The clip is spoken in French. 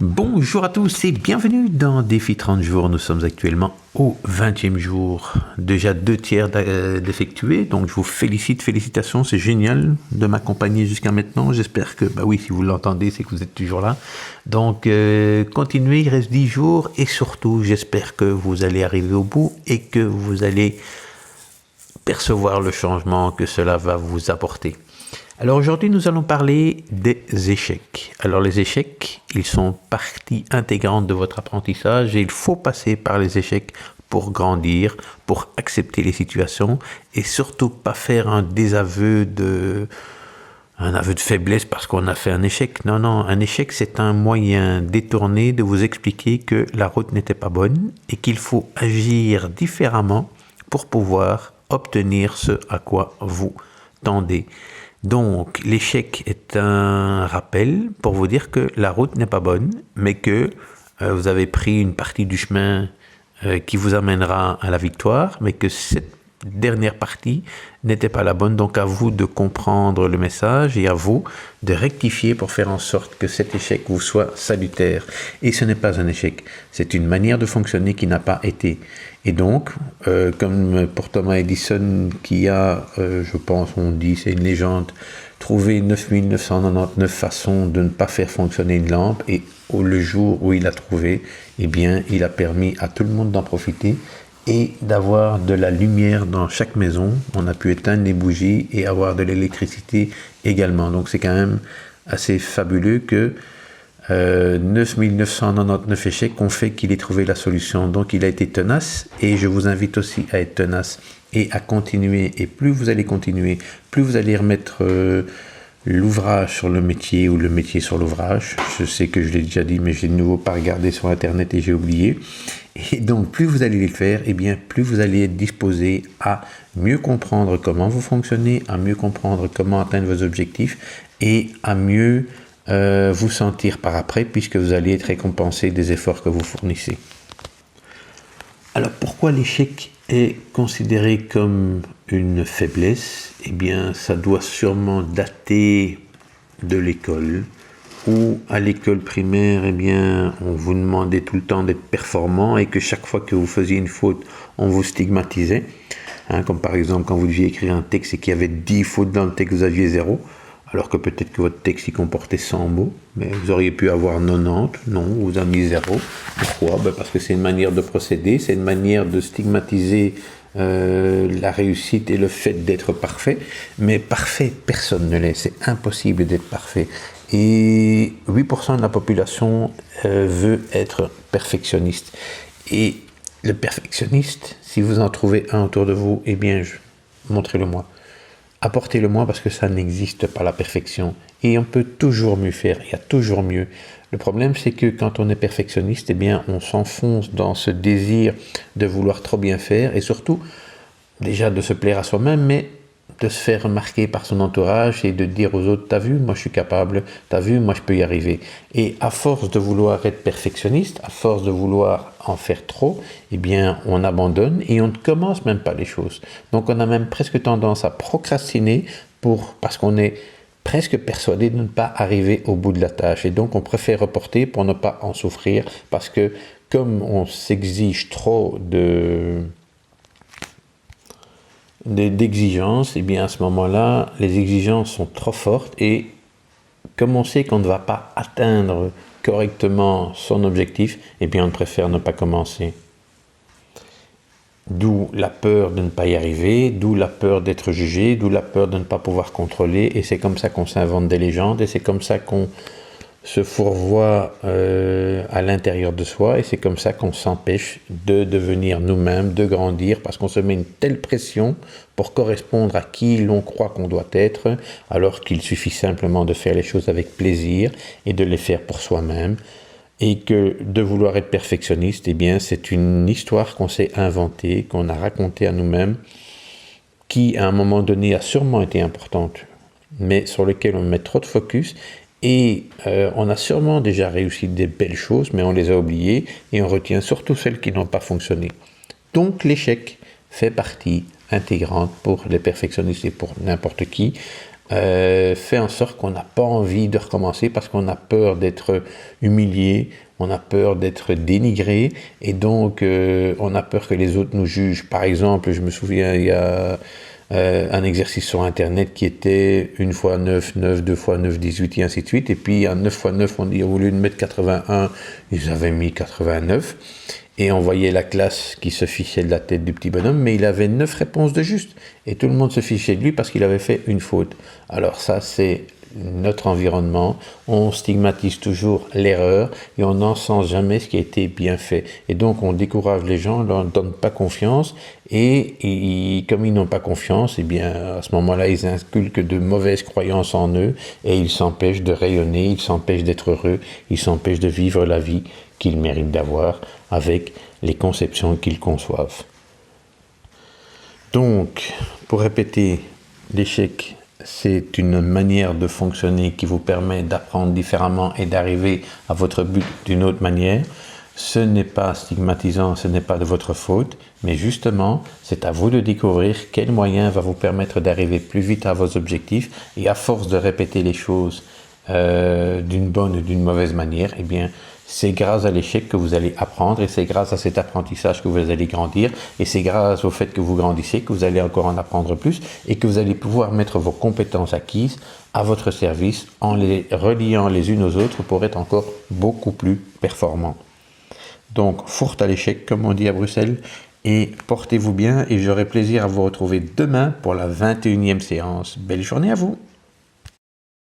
Bonjour à tous et bienvenue dans Défi 30 jours. Nous sommes actuellement au 20e jour. Déjà 2/3 d'effectués. Donc je vous félicitations, c'est génial de m'accompagner jusqu'à maintenant. J'espère que, oui, si vous l'entendez, c'est que vous êtes toujours là. Donc continuez, il reste 10 jours et surtout, j'espère que vous allez arriver au bout et que vous allez percevoir le changement que cela va vous apporter. Alors aujourd'hui, nous allons parler des échecs. Alors les échecs, ils sont partie intégrante de votre apprentissage et il faut passer par les échecs pour grandir, pour accepter les situations et surtout pas faire un aveu de faiblesse parce qu'on a fait un échec. Non, un échec, c'est un moyen détourné de vous expliquer que la route n'était pas bonne et qu'il faut agir différemment pour pouvoir obtenir ce à quoi vous tendez. Donc, l'échec est un rappel pour vous dire que la route n'est pas bonne, mais que vous avez pris une partie du chemin qui vous amènera à la victoire, mais que cette dernière partie n'était pas la bonne. Donc, à vous de comprendre le message et à vous de rectifier pour faire en sorte que cet échec vous soit salutaire. Et ce n'est pas un échec, c'est une manière de fonctionner qui n'a pas été. Et donc, comme pour Thomas Edison, qui a, je pense, on dit, c'est une légende, trouvé 9999 façons de ne pas faire fonctionner une lampe, et le jour où il a trouvé, eh bien, il a permis à tout le monde d'en profiter et d'avoir de la lumière dans chaque maison. On a pu éteindre les bougies et avoir de l'électricité également. Donc, c'est quand même assez fabuleux que 9999 échecs ont fait qu'il ait trouvé la solution. Donc il a été tenace et je vous invite aussi à être tenace et à continuer. Et plus vous allez continuer, plus vous allez remettre l'ouvrage sur le métier ou le métier sur l'ouvrage. Je sais que je l'ai déjà dit, mais j'ai de nouveau pas regardé sur internet et j'ai oublié. Et donc plus vous allez le faire, eh bien plus vous allez être disposé à mieux comprendre comment vous fonctionnez, à mieux comprendre comment atteindre vos objectifs et à mieux vous sentir par après, puisque vous allez être récompensé des efforts que vous fournissez. Alors pourquoi l'échec est considéré comme une faiblesse? Eh bien, ça doit sûrement dater de l'école, où à l'école primaire, eh bien, on vous demandait tout le temps d'être performant et que chaque fois que vous faisiez une faute, on vous stigmatisait. Comme par exemple quand vous deviez écrire un texte et qu'il y avait 10 fautes dans le texte, vous aviez 0. Alors que peut-être que votre texte y comportait 100 mots, mais vous auriez pu avoir 90, non, vous avez mis 0. Pourquoi? Parce que c'est une manière de procéder, c'est une manière de stigmatiser la réussite et le fait d'être parfait. Mais parfait, personne ne l'est, c'est impossible d'être parfait. Et 8% de la population veut être perfectionniste. Et le perfectionniste, si vous en trouvez un autour de vous, eh bien, montrez-le-moi. Apportez-le-moi parce que ça n'existe pas, la perfection. Et on peut toujours mieux faire, il y a toujours mieux. Le problème, c'est que quand on est perfectionniste, eh bien, on s'enfonce dans ce désir de vouloir trop bien faire et surtout, déjà de se plaire à soi-même, mais de se faire remarquer par son entourage et de dire aux autres, t'as vu, moi je suis capable, t'as vu, moi je peux y arriver. Et à force de vouloir être perfectionniste, à force de vouloir en faire trop, eh bien on abandonne et on ne commence même pas les choses. Donc on a même presque tendance à procrastiner parce qu'on est presque persuadé de ne pas arriver au bout de la tâche. Et donc on préfère reporter pour ne pas en souffrir parce que comme on s'exige trop d'exigences, et bien à ce moment-là, les exigences sont trop fortes et comme on sait qu'on ne va pas atteindre correctement son objectif, et bien on préfère ne pas commencer. D'où la peur de ne pas y arriver, d'où la peur d'être jugé, d'où la peur de ne pas pouvoir contrôler, et c'est comme ça qu'on s'invente des légendes, et c'est comme ça qu'on se fourvoie à l'intérieur de soi, et c'est comme ça qu'on s'empêche de devenir nous-mêmes, de grandir, parce qu'on se met une telle pression pour correspondre à qui l'on croit qu'on doit être, alors qu'il suffit simplement de faire les choses avec plaisir et de les faire pour soi-même, et que de vouloir être perfectionniste, eh bien, c'est une histoire qu'on s'est inventée, qu'on a racontée à nous-mêmes, qui à un moment donné a sûrement été importante, mais sur lequel on met trop de focus. Et on a sûrement déjà réussi des belles choses, mais on les a oubliées et on retient surtout celles qui n'ont pas fonctionné. Donc l'échec fait partie intégrante pour les perfectionnistes et pour n'importe qui. fait en sorte qu'on n'a pas envie de recommencer parce qu'on a peur d'être humilié, on a peur d'être dénigré et donc on a peur que les autres nous jugent. Par exemple, je me souviens, il y a un exercice sur internet qui était 1 x 9, 9, 2 x 9, 18 et ainsi de suite. Et puis à 9 x 9, on dit au lieu de mettre 81, ils avaient mis 89. Et on voyait la classe qui se fichait de la tête du petit bonhomme, mais il avait 9 réponses de juste. Et tout le monde se fichait de lui parce qu'il avait fait une faute. Alors ça, c'est notre environnement. On stigmatise toujours l'erreur et on n'encense jamais ce qui a été bien fait. Et donc, on décourage les gens, on ne leur donne pas confiance. Et comme ils n'ont pas confiance, eh bien, à ce moment-là, ils inculquent de mauvaises croyances en eux et ils s'empêchent de rayonner, ils s'empêchent d'être heureux, ils s'empêchent de vivre la vie qu'ils méritent d'avoir avec les conceptions qu'ils conçoivent. Donc, pour répéter, l'échec, c'est une manière de fonctionner qui vous permet d'apprendre différemment et d'arriver à votre but d'une autre manière. Ce n'est pas stigmatisant, ce n'est pas de votre faute, mais justement, c'est à vous de découvrir quel moyen va vous permettre d'arriver plus vite à vos objectifs. Et à force de répéter les choses d'une bonne ou d'une mauvaise manière, eh bien, c'est grâce à l'échec que vous allez apprendre et c'est grâce à cet apprentissage que vous allez grandir et c'est grâce au fait que vous grandissez que vous allez encore en apprendre plus et que vous allez pouvoir mettre vos compétences acquises à votre service en les reliant les unes aux autres pour être encore beaucoup plus performant. Donc, fourte à l'échec, comme on dit à Bruxelles, et portez-vous bien et j'aurai plaisir à vous retrouver demain pour la 21e séance. Belle journée à vous!